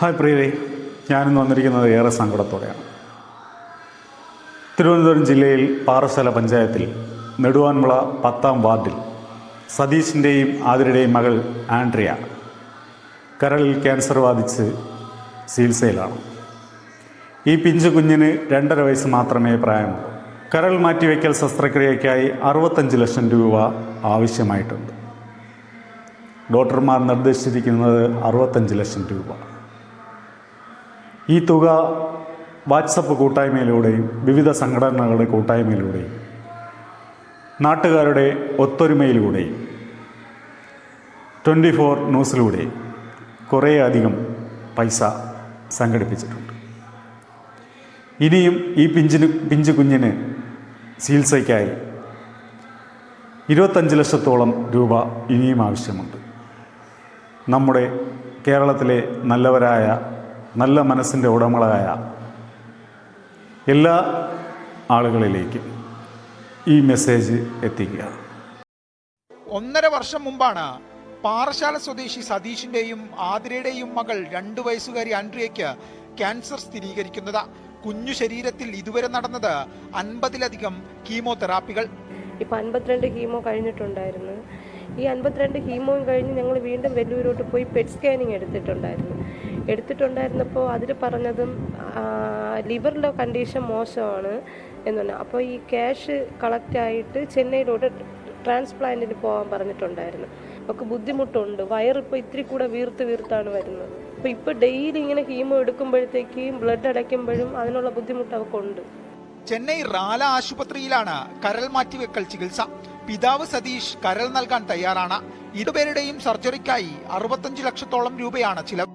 Hi പ്രിയരെ, ഞാനിന്ന് വന്നിരിക്കുന്നത് ഏറെ സങ്കടത്തോടെയാണ്. തിരുവനന്തപുരം ജില്ലയിൽ പാറശാല പഞ്ചായത്തിൽ നെടുവാൻമുള 10-ാം വാർഡിൽ സതീഷിൻ്റെയും ആതിരയുടെയും മകൾ ആൻഡ്രിയ കരളിൽ ക്യാൻസർ ബാധിച്ച് ചികിത്സയിലാണ്. ഈ പിഞ്ചു കുഞ്ഞിന് 2.5 വയസ്സ് മാത്രമേ പ്രായമുള്ളൂ. കരൾ മാറ്റിവെക്കൽ ശസ്ത്രക്രിയയ്ക്കായി 65 ലക്ഷം രൂപ ആവശ്യമായിട്ടുണ്ട്. ഡോക്ടർമാർ നിർദ്ദേശിച്ചിരിക്കുന്നത് 65 ലക്ഷം രൂപ. ഈ തുക വാട്സപ്പ് കൂട്ടായ്മയിലൂടെയും വിവിധ സംഘടനകളുടെ കൂട്ടായ്മയിലൂടെയും നാട്ടുകാരുടെ ഒത്തൊരുമയിലൂടെയും 24 ന്യൂസിലൂടെയും കുറേയധികം പൈസ സംഘടിപ്പിച്ചിട്ടുണ്ട്. ഇനിയും ഈ പിഞ്ചു കുഞ്ഞിന് ചികിത്സയ്ക്കായി 25 ലക്ഷത്തോളം രൂപ ഇനിയും ആവശ്യമുണ്ട്. നമ്മുടെ കേരളത്തിലെ നല്ലവരായ, നല്ല മനസ്സിൻ്റെ ഉടമകളായ എല്ലാ ആളുകളിലേക്കും ഈ മെസ്സേജ് എത്തിക്കുക. 1.5 വർഷം മുമ്പാണ് പാറശാല സ്വദേശി സതീഷിന്റെയും ആതിരയുടെയും മകൾ 2 വയസ്സുകാരി ആൻഡ്രിയയ്ക്ക് ക്യാൻസർ സ്ഥിരീകരിക്കുന്നത്. കുഞ്ഞു ശരീരത്തിൽ ഇതുവരെ നടന്നത് 50-ലധികം കീമോതെറാപ്പികൾ. ഇപ്പം 52 കീമോ കഴിഞ്ഞിട്ടുണ്ടായിരുന്നു. ഈ 52 കീമോയും കഴിഞ്ഞ് ഞങ്ങൾ വീണ്ടും വെല്ലൂരോട്ട് പോയി പെറ്റ് സ്കാനിങ് എടുത്തിട്ടുണ്ടായിരുന്നപ്പോൾ അതിൽ പറഞ്ഞതും ലിവറിലെ കണ്ടീഷൻ മോശമാണ് എന്നാണ്. അപ്പോൾ ഈ ക്യാഷ് കളക്റ്റായിട്ട് ചെന്നൈയിലോട്ട് ട്രാൻസ്പ്ലാന്റിന് പോകാൻ പറഞ്ഞിട്ടുണ്ടായിരുന്നു. അവൾക്ക് ബുദ്ധിമുട്ടുണ്ട്. വയറിപ്പോൾ ഇത്തിരി കൂടെ വീർത്താണ് വരുന്നത്. അപ്പോൾ ഇപ്പോൾ ഡെയിലി ഇങ്ങനെ കീമോ എടുക്കുമ്പോഴത്തേക്കും ബ്ലഡ് അടയ്ക്കുമ്പോഴും അതിനുള്ള ബുദ്ധിമുട്ട് അവൾക്കുണ്ട്. ചെന്നൈ റാല ആശുപത്രിയിലാണ് കരൾ മാറ്റിവെക്കൽ ചികിത്സ. പിതാവ് സതീഷ് കരൾ നൽകാൻ തയ്യാറാണ്. ഇരുപേരുടെയും സർജറിക്കായി 65 ലക്ഷത്തോളം രൂപയാണ് ചിലവ്.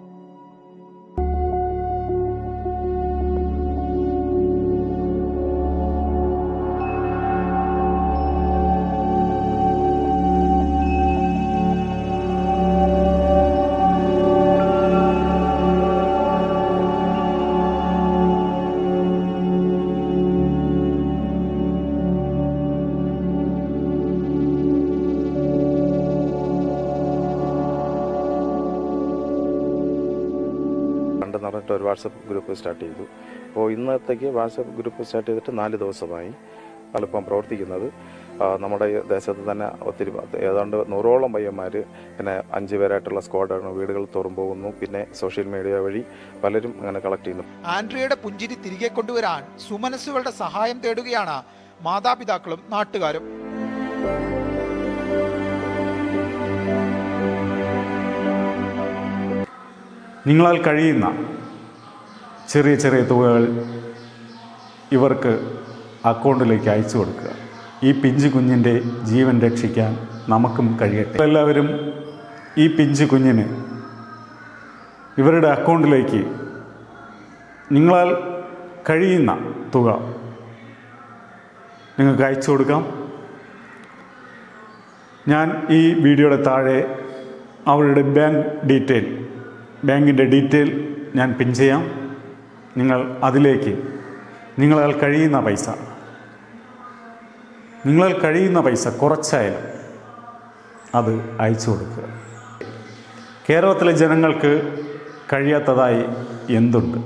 പറഞ്ഞിട്ട് ഒരു വാട്സപ്പ് ഗ്രൂപ്പ് സ്റ്റാർട്ട് ചെയ്തു. അപ്പോൾ ഇന്നത്തേക്ക് വാട്സപ്പ് ഗ്രൂപ്പ് സ്റ്റാർട്ട് ചെയ്തിട്ട് 4 ദിവസമായി. അതിപ്പം പ്രവർത്തിക്കുന്നത് നമ്മുടെ ദേശത്ത് തന്നെ ഒത്തിരി ഏതാണ്ട് 100ഓളം പയ്യന്മാർ, പിന്നെ 5 പേരായിട്ടുള്ള സ്ക്വാഡാണ് വീടുകൾ തോറും പോകുന്നു. പിന്നെ സോഷ്യൽ മീഡിയ വഴി പലരും അങ്ങനെ കളക്ട് ചെയ്യുന്നു. ആൻഡ്രിയയുടെ പുഞ്ചിരി തിരികെ കൊണ്ടുവരാൻ സുമനസ്സുകളുടെ സഹായം തേടുകയാണ് മാതാപിതാക്കളും നാട്ടുകാരും. നിങ്ങളാൽ കഴിയുന്ന ചെറിയ ചെറിയ തുകകൾ ഇവർക്ക് അക്കൗണ്ടിലേക്ക് അയച്ചു കൊടുക്കുക. ഈ പിഞ്ചു കുഞ്ഞിൻ്റെ ജീവൻ രക്ഷിക്കാൻ നമുക്കും കഴിയട്ടെ. എല്ലാവരും ഈ പിഞ്ചു കുഞ്ഞിന് ഇവരുടെ അക്കൗണ്ടിലേക്ക് നിങ്ങളാൽ കഴിയുന്ന തുക നിങ്ങൾക്ക് അയച്ചു കൊടുക്കാം. ഞാൻ ഈ വീഡിയോയുടെ താഴെ അവരുടെ ബാങ്കിൻ്റെ ഡീറ്റെയിൽ ഞാൻ പിൻ ചെയ്യാം. നിങ്ങൾ അതിലേക്ക് നിങ്ങളാൽ കഴിയുന്ന പൈസ കുറച്ചായാലും അത് അയച്ചു കൊടുക്കുക. കേരളത്തിലെ ജനങ്ങൾക്ക് കഴിയാത്തതായി എന്തുണ്ട്?